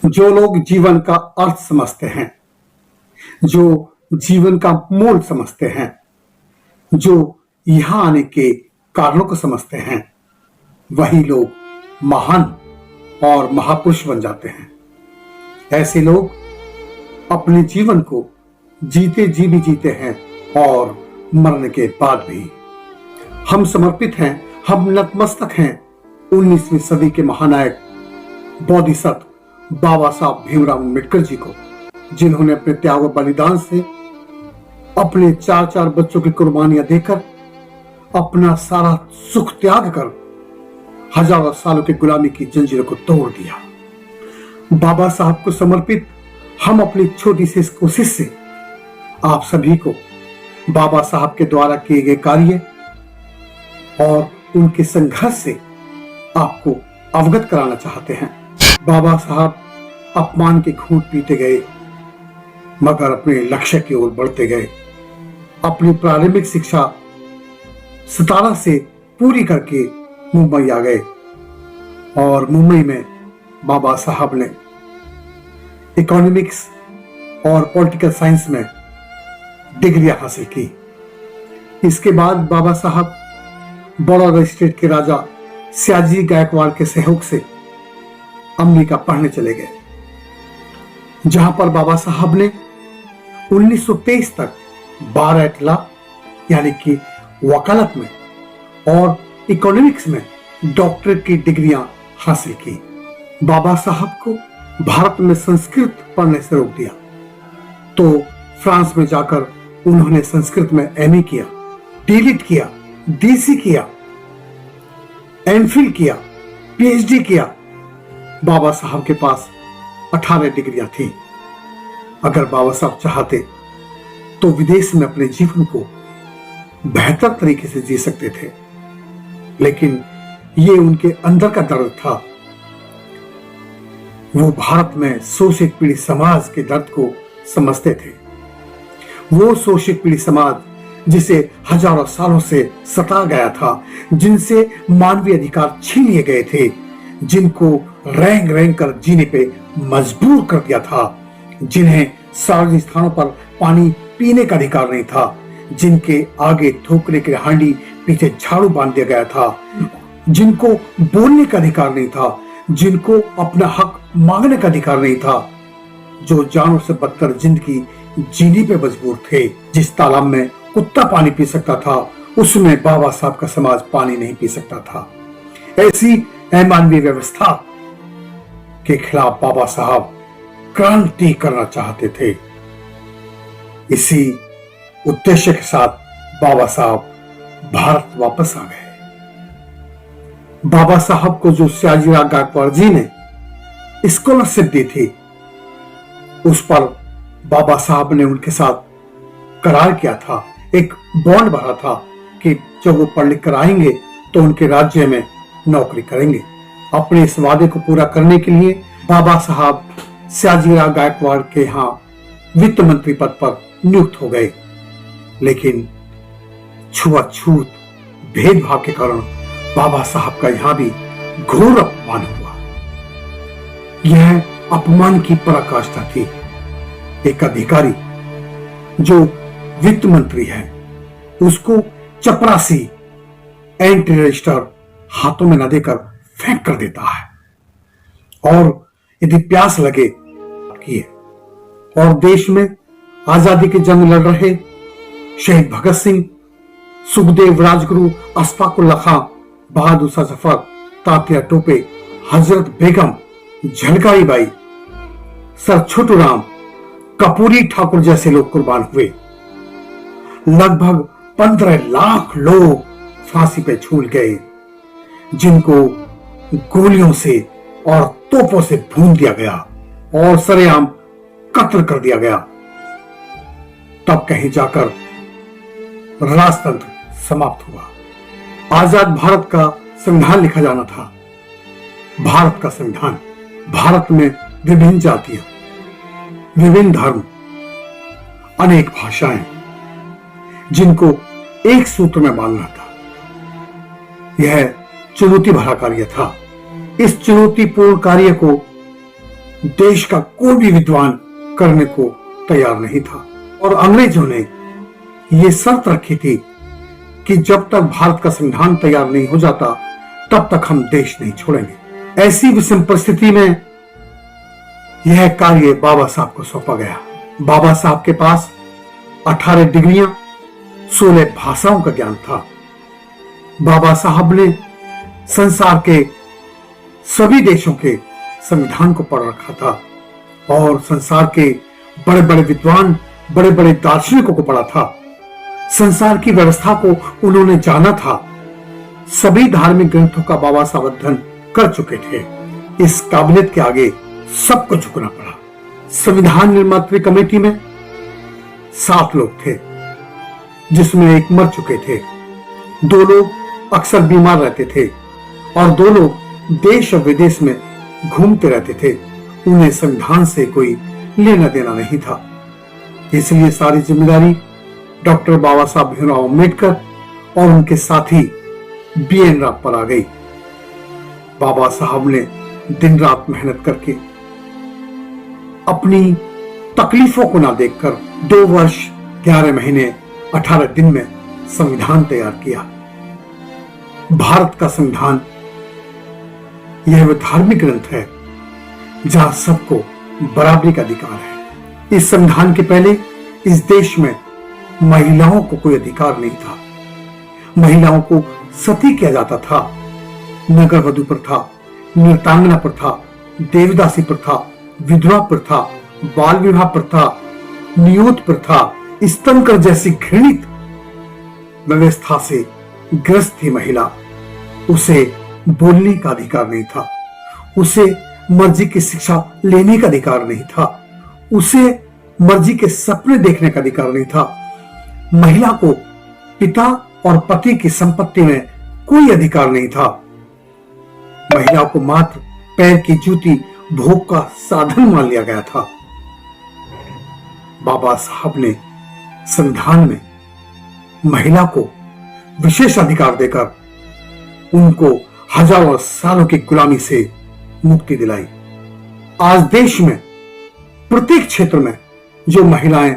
जो लोग जीवन का अर्थ समझते हैं, जो जीवन का मूल समझते हैं, जो यहां आने के कारणों को समझते हैं, वही लोग महान और महापुरुष बन जाते हैं। ऐसे लोग अपने जीवन को जीते जी भी जीते हैं और मरने के बाद भी। हम समर्पित हैं, हम नतमस्तक हैं 19वीं सदी के महानायक बोधिसत्व बाबा साहब भीमराव अम्बेडकर जी को, जिन्होंने अपने त्याग और बलिदान से अपने चार बच्चों की कुर्बानियां देकर अपना सारा सुख त्याग कर हजारों सालों की गुलामी की जंजीरों को तोड़ दिया। बाबा साहब को समर्पित हम अपनी छोटी सी इस कोशिश से आप सभी को बाबा साहब के द्वारा किए गए कार्य और उनके संघर्ष से आपको अवगत कराना चाहते हैं। बाबा साहब अपमान के घूंट पीते गए, मगर अपने लक्ष्य की ओर बढ़ते गए। अपनी प्रारंभिक शिक्षा 17 से पूरी करके मुंबई आ गए और मुंबई में बाबा साहब ने इकोनॉमिक्स और पॉलिटिकल साइंस में डिग्रियां हासिल की। इसके बाद बाबा साहब बड़ौदा स्टेट के राजा सयाजी गायकवाड़ के सहयोग से अमेरिका पढ़ने चले गए, जहां पर बाबा साहब ने 1923 तक 12 लॉ यानी कि वकालत में और इकोनॉमिक्स में डॉक्टरेट की डिग्रियां हासिल की। बाबा साहब को भारत में संस्कृत पढ़ने से रोक दिया, तो फ्रांस में जाकर उन्होंने संस्कृत में एमए किया, डीलिट किया, डीसी किया, एमफिल किया, पीएचडी किया। बाबा साहब के पास 18 डिग्रियां थी। अगर बाबा साहब चाहते तो विदेश में अपने जीवन को बेहतर तरीके से जी सकते थे, लेकिन ये उनके अंदर का दर्द था। वो भारत में शोषित पीड़ित समाज के दर्द को समझते थे। वो शोषित पीड़ित समाज जिसे हजारों सालों से सता गया था, जिनसे मानवीय अधिकार छीन लिए गए थे, जिनको रेंग रेंग कर जीने पे मजबूर कर दिया था, जिन्हें सार्वजनिक स्थानों पर पानी पीने का अधिकार नहीं था, जिनके आगे थूकने की हांडी पीछे झाड़ू बांध दिया गया था, जिनको बोलने का अधिकार नहीं था, जिनको अपना हक मांगने का अधिकार नहीं था, जो जानवर से बदतर जिंदगी जीने पे मजबूर थे। जिस तालाब में कुत्ता पानी पी सकता था, उसमें बाबा साहब का समाज पानी नहीं पी सकता था। ऐसी अमानवीय व्यवस्था के खिलाफ बाबा साहब क्रांति करना चाहते थे। इसी उद्देश्य के साथ बाबा साहब भारत वापस आ गए। बाबा साहब को जो सयाजीराव गायकवाड़ जी ने स्कॉलरशिप दी थी, उस पर बाबा साहब ने उनके साथ करार किया था, एक बॉन्ड भरा था कि जब वो पढ़ लिख कर आएंगे तो उनके राज्य में नौकरी करेंगे। अपने इस वादे को पूरा करने के लिए बाबा साहब सयाजीराव गायकवाड़ के यहाँ वित्त मंत्री पद पर नियुक्त हो गए, लेकिन छुआछूत भेदभाव के कारण बाबा साहब का यहां भी घोर अपमान हुआ। यह अपमान की पराकाष्ठा थी। एक अधिकारी जो वित्त मंत्री है, उसको चपरासी एंटी रजिस्टर हाथों में न देकर फेंक कर देता है, और यदि प्यास लगे किए। और देश में आजादी की जंग लड़ रहे शहीद भगत सिंह, सुखदेव, राजगुरु, अशफाकुल्ला खां, बहादुर शाह जफर, तात्या टोपे, हजरत बेगम, झलकारी बाई, सर छोटू राम, कपूरी ठाकुर जैसे लोग कुर्बान हुए। लगभग 15 लाख लोग फांसी पे झूल गए, जिनको गोलियों से और तोपों से भून दिया गया और सरेआम कत्ल कर दिया गया। तब कहीं जाकर राजतंत्र समाप्त हुआ। आजाद भारत का संविधान लिखा जाना था। भारत का संविधान, भारत में विभिन्न जातियां, विभिन्न धर्म, अनेक भाषाएं, जिनको एक सूत्र में बांधना था। यह चुनौती भरा कार्य था। इस चुनौतीपूर्ण कार्य को देश का कोई भी विद्वान करने को तैयार नहीं था और अंग्रेजों ने ये शर्त रखी थी कि जब तक भारत का संविधान तैयार नहीं हो जाता तब तक हम देश नहीं छोड़ेंगे। ऐसी विषम परिस्थिति में यह कार्य बाबा साहब को सौंपा गया। बाबा साहब के पास 18 डिग्रियां, 16 भाषाओं का ज्ञान था। बाबा साहब ने संसार के सभी देशों के संविधान को पढ़ रखा था और संसार के बड़े बड़े विद्वान, बड़े बड़े दार्शनिकों को पढ़ा था। संसार की व्यवस्था को उन्होंने जाना था। सभी धार्मिक ग्रंथों का बाबा साहब अध्ययन कर चुके थे। इस काबिलियत के आगे सबको झुकना पड़ा। संविधान निर्मात्री कमेटी में 7 लोग थे, जिसमें एक मर चुके थे, 2 लोग अक्सर बीमार रहते थे और 2 लोग देश और विदेश में घूमते रहते थे। उन्हें संविधान से कोई लेना देना नहीं था, इसलिए सारी जिम्मेदारी डॉक्टर बाबा साहब भीमराव अम्बेडकर और उनके साथी BN राव पर आ गई। बाबा साहब ने दिन रात मेहनत करके अपनी तकलीफों को ना देखकर 2 वर्ष 11 महीने 18 दिन में संविधान तैयार किया। भारत का संविधान यह वो धार्मिक ग्रंथ है जहां सबको बराबरी का अधिकार है। इस संविधान के पहले इस देश में महिलाओं को कोई अधिकार नहीं था। महिलाओं को सती किया जाता था, नगर वधु प्रथा, नृत्यांगना प्रथा, देवदासी प्रथा, विधवा प्रथा, बाल विवाह प्रथा, नियोत प्रथा, स्तंकर जैसी घृणित व्यवस्था से ग्रस्त थी महिला। उसे बोलने का अधिकार नहीं था, उसे मर्जी की शिक्षा लेने का अधिकार नहीं था, उसे मर्जी के सपने देखने का अधिकार नहीं था। महिला को पिता और पति की संपत्ति में कोई अधिकार नहीं था। महिला को मात्र पैर की जूती भोग का साधन मान लिया गया था। बाबा साहब ने संविधान में महिला को विशेष अधिकार देकर उनको हजारों सालों की गुलामी से मुक्ति दिलाई। आज देश में प्रत्येक क्षेत्र में जो महिलाएं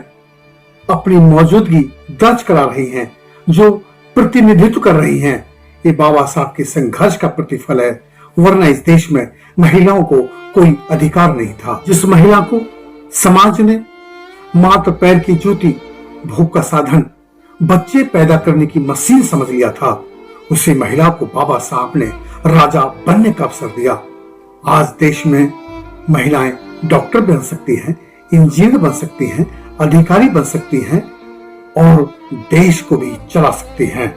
अपनी मौजूदगी दर्ज करा रही हैं, जो प्रतिनिधित्व कर रही हैं, ये बाबा साहब के संघर्ष का प्रतिफल है। वरना इस देश में महिलाओं को कोई अधिकार नहीं था। जिस महिला को समाज ने मात्र पैर की जूती, भोग का साधन, बच्चे पैदा करने की मशीन समझ लिया था, उसी महिला को बाबा साहब ने राजा बनने का अवसर दिया। आज देश में महिलाएं डॉक्टर बन सकती हैं, इंजीनियर बन सकती हैं, अधिकारी बन सकती हैं और देश को भी चला सकती हैं।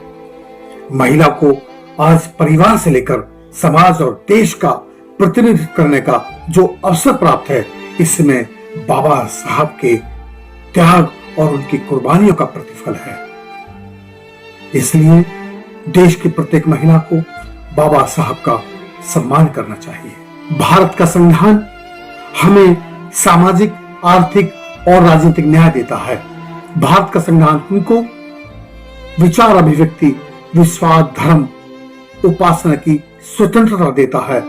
महिला को आज परिवार से लेकर समाज और देश का प्रतिनिधित्व करने का जो अवसर प्राप्त है, इसमें बाबा साहब के त्याग और उनकी कुर्बानियों का प्रतिफल है। इसलिए देश की प्रत्येक महिला को बाबा साहब का सम्मान करना चाहिए। भारत का संविधान हमें सामाजिक, आर्थिक और राजनीतिक न्याय देता है। भारत का संविधान हमको विचार अभिव्यक्ति, विश्वास, धर्म, उपासना की स्वतंत्रता देता है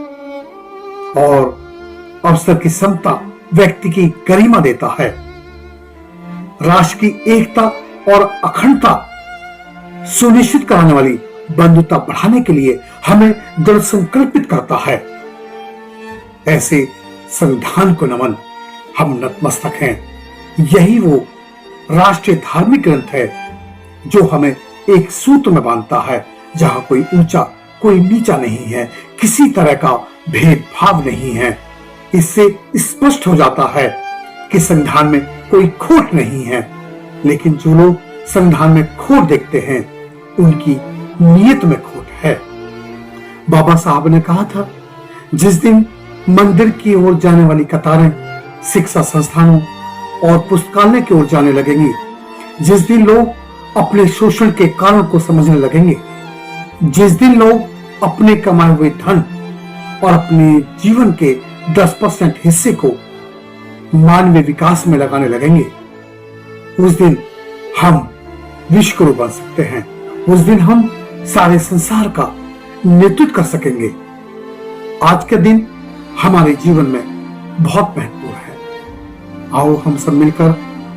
और अवसर की समता, व्यक्ति की गरिमा देता है। राष्ट्र की एकता और अखंडता सुनिश्चित कराने वाली बंधुता बढ़ाने के लिए हमें दृढ़ संकल्पित करता है। ऐसे संविधान को नमन, हम नतमस्तक हैं। यही वो राष्ट्रीय धार्मिक ग्रंथ है जो हमें एक सूत्र में बांधता है, जहां कोई ऊंचा कोई नीचा नहीं है, किसी तरह का भेदभाव नहीं है। इससे स्पष्ट हो जाता है कि संविधान में कोई खोट नहीं है, लेकिन जो लोग संविधान में खोट देखते हैं उनकी नीयत में खोट है। बाबा साहब ने कहा था, जिस दिन मंदिर की ओर जाने वाली कतारें शिक्षा संस्थानों और पुस्तकालय की ओर जाने लगेंगी, जिस दिन लोग अपने शोषण के कारण को समझने लगेंगे, जिस दिन लोग अपने कमाए हुए धन और अपने जीवन के 10% हिस्से को मानवीय विकास में लगाने लगेंगे, उस दिन हम विश्वगुरु बन सकते हैं। उस दिन हम सारे संसार का नेतृत्व कर सकेंगे। आज के दिन हमारे जीवन में बहुत महत्वपूर्ण है। आओ हम सब मिलकर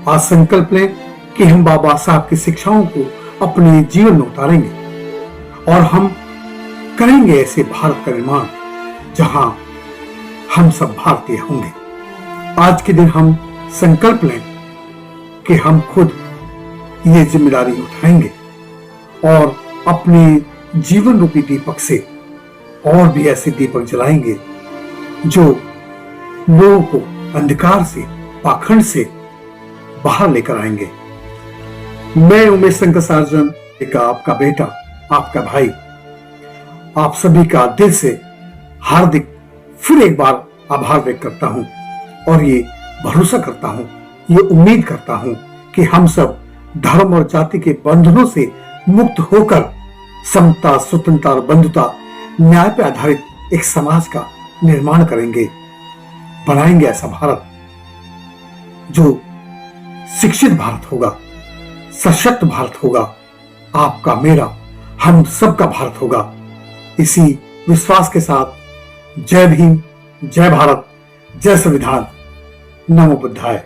आज संकल्प लें कि हम बाबा साहब की शिक्षाओं को अपने जीवन में उतारेंगे और हम करेंगे ऐसे भारत का निर्माण जहां हम सब भारतीय होंगे। आज के दिन हम संकल्प लें कि हम खुद ये जिम्मेदारी उठाएंगे और अपने जीवन रूपी दीपक से और भी ऐसे दीपक जलाएंगे जो लोगों को अंधकार से, पाखंड से बाहर लेकर आएंगे। मैं उमेश शंकर सार्जन, आपका बेटा, आपका भाई, आप सभी का दिल से हार्दिक फिर एक बार आभार व्यक्त करता हूं और ये भरोसा करता हूं, ये उम्मीद करता हूं कि हम सब धर्म और जाति के बंधनों से मुक्त होकर समता, स्वतंत्रता और बंधुता, न्याय पर आधारित एक समाज का निर्माण करेंगे, बनाएंगे ऐसा भारत जो शिक्षित भारत होगा, सशक्त भारत होगा, आपका, मेरा, हम सबका भारत होगा। इसी विश्वास के साथ जय भीम, जय भारत, जय संविधान, नमो बुद्धाय।